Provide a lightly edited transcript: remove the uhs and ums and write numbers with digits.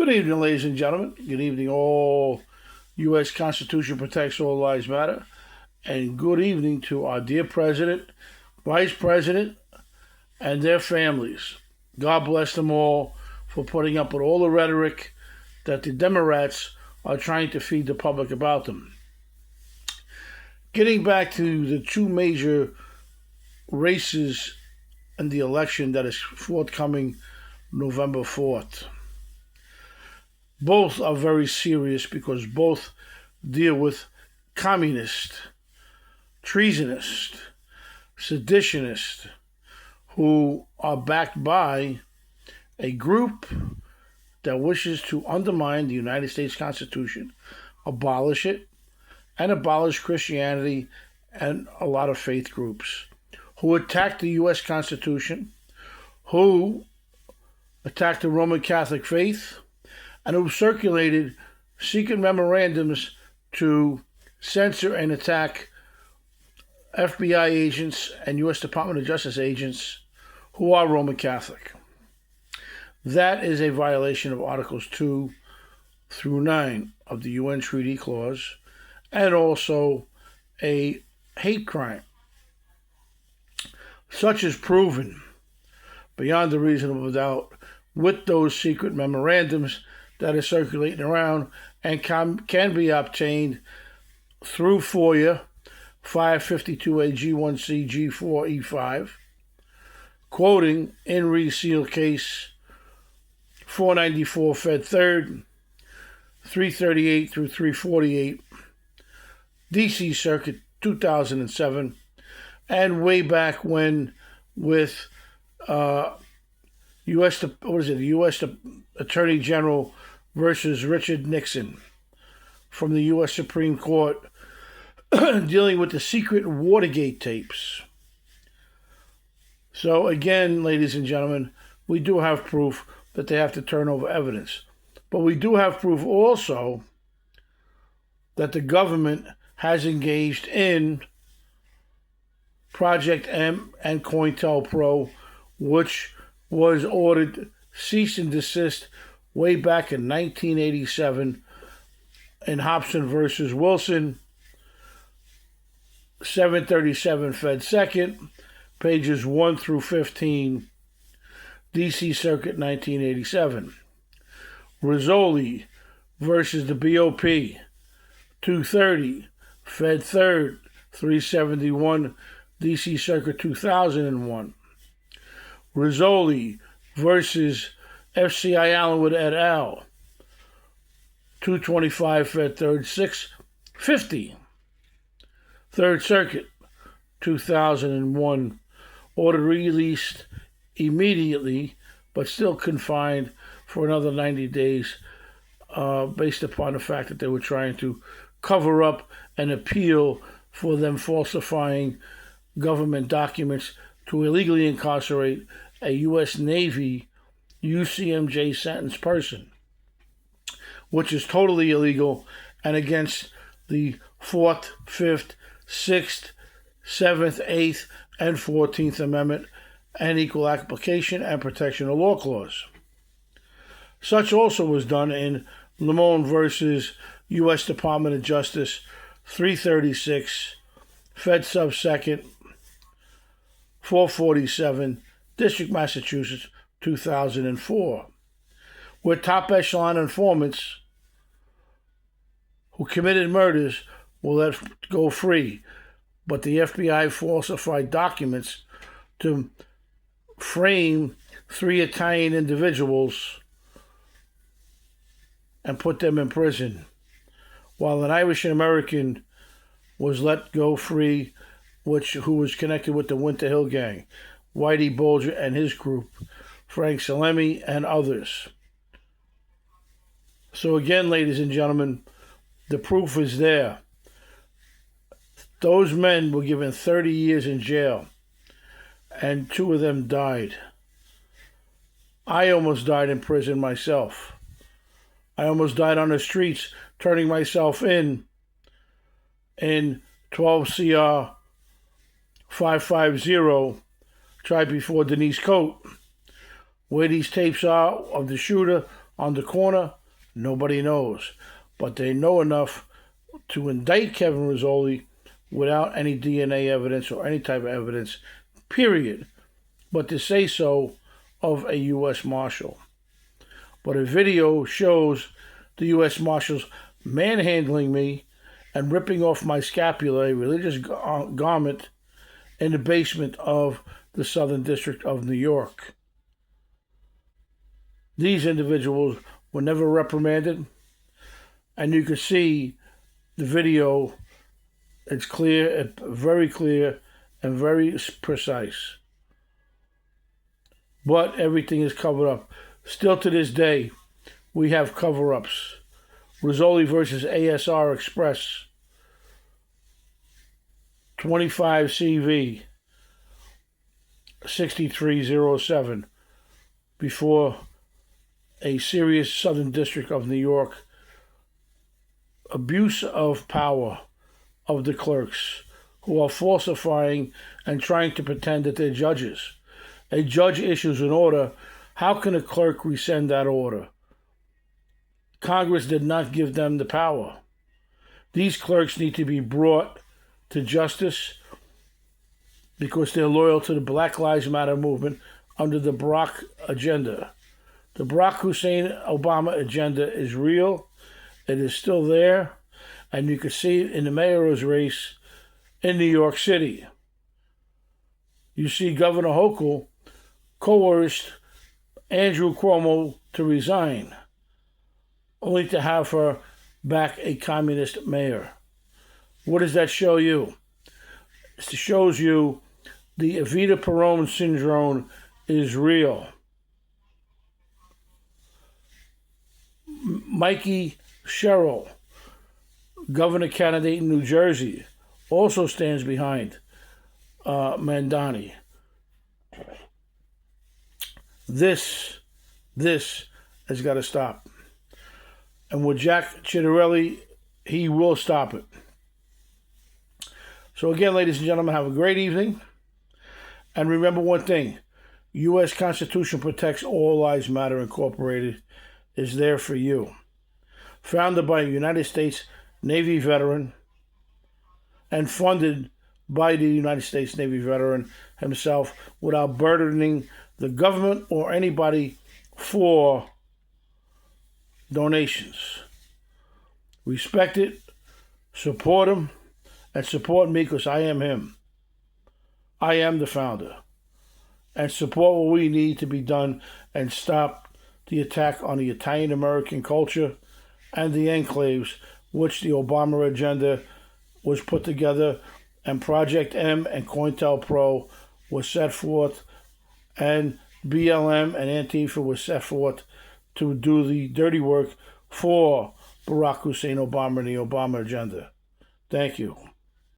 Good evening, ladies and gentlemen. Good evening, all. U.S. Constitution protects all lives matter. And good evening to our dear President, Vice President, and their families. God bless them all for putting up with all the rhetoric that the Democrats are trying to feed the public about them. Getting back to the two major races in the election that is forthcoming November 4th. Both are very serious because both deal with communist, treasonist, seditionists who are backed by a group that wishes to undermine the United States Constitution, abolish it, and abolish Christianity and a lot of faith groups, who attacked the U.S. Constitution, who attacked the Roman Catholic faith, and who circulated secret memorandums to censor and attack FBI agents and U.S. Department of Justice agents who are Roman Catholic. That is a violation of Articles 2 through 9 of the UN Treaty Clause, and also a hate crime. Such is proven beyond a reasonable doubt with those secret memorandums that are circulating around and can be obtained through FOIA 552A G1C G4 E5, quoting in Reseal Case 494 Fed 3rd, 338 through 348, DC Circuit 2007, and way back when with U.S. Attorney General versus Richard Nixon from the U.S. Supreme Court dealing with the secret Watergate tapes. So again, ladies and gentlemen, we do have proof that they have to turn over evidence. But we do have proof also that the government has engaged in Project M and COINTELPRO, which was ordered cease and desist way back in 1987 in Hobson versus Wilson, 737 Fed 2nd, pages 1 through 15, DC Circuit 1987. Rizzoli versus the BOP, 230 Fed 3rd, 371, DC Circuit 2001. Rizzoli versus FCI Allenwood et al., 225 Fed 3rd, 650. Third Circuit, 2001. Order released immediately, but still confined for another 90 days, based upon the fact that they were trying to cover up an appeal for them falsifying government documents to illegally incarcerate a U.S. Navy UCMJ sentenced person, which is totally illegal and against the 4th, 5th, 6th, 7th, 8th, and 14th Amendment and Equal Application and Protection of Law Clause. Such also was done in Lemon versus U.S. Department of Justice 336, Fed Sub 2nd, 447, District, Massachusetts, 2004, where top echelon informants who committed murders were let go free, but the FBI falsified documents to frame 3 Italian individuals and put them in prison, while an Irish American was let go free, who was connected with the Winter Hill Gang, Whitey Bulger and his group, Frank Salemi and others. So again, ladies and gentlemen, the proof is there. Those men were given 30 years in jail, and 2 of them died. I almost died in prison myself. I almost died on the streets, turning myself in 12 CR 550, tried before Denise Coate, where these tapes are of the shooter on the corner, nobody knows. But they know enough to indict Kevin Rizzoli without any DNA evidence or any type of evidence, period. But to say so of a U.S. Marshal. But a video shows the U.S. Marshals manhandling me and ripping off my scapula, a religious garment, in the basement of the Southern District of New York. These individuals were never reprimanded, and you can see the video. It's clear, very clear, and very precise. But everything is covered up. Still to this day, we have cover-ups. Rizzoli versus ASR Express, 25 CV 6307, before a serious Southern District of New York. Abuse of power of the clerks who are falsifying and trying to pretend that they're judges. A judge issues an order. How can a clerk rescind that order? Congress did not give them the power. These clerks need to be brought to justice because they're loyal to the Black Lives Matter movement under the Barack agenda. The Barack Hussein Obama agenda is real. It is still there. And you can see it in the mayor's race in New York City. You see Governor Hochul coerced Andrew Cuomo to resign, only to have her back a communist mayor. What does that show you? It shows you the Evita Peron syndrome is real. Mikey Sherrill, governor candidate in New Jersey, also stands behind Mandano. This has got to stop. And with Jack Ciattarelli, he will stop it. So again, ladies and gentlemen, have a great evening. And remember one thing. U.S. Constitution protects all lives matter incorporated is there for you. Founded by a United States Navy veteran and funded by the United States Navy veteran himself without burdening the government or anybody for donations. Respect it, support him, and support me because I am him. I am the founder. And support what we need to be done and stop the attack on the Italian-American culture and the enclaves, which the Obama agenda was put together, and Project M and COINTELPRO was set forth, and BLM and Antifa was set forth to do the dirty work for Barack Hussein Obama and the Obama agenda. Thank you.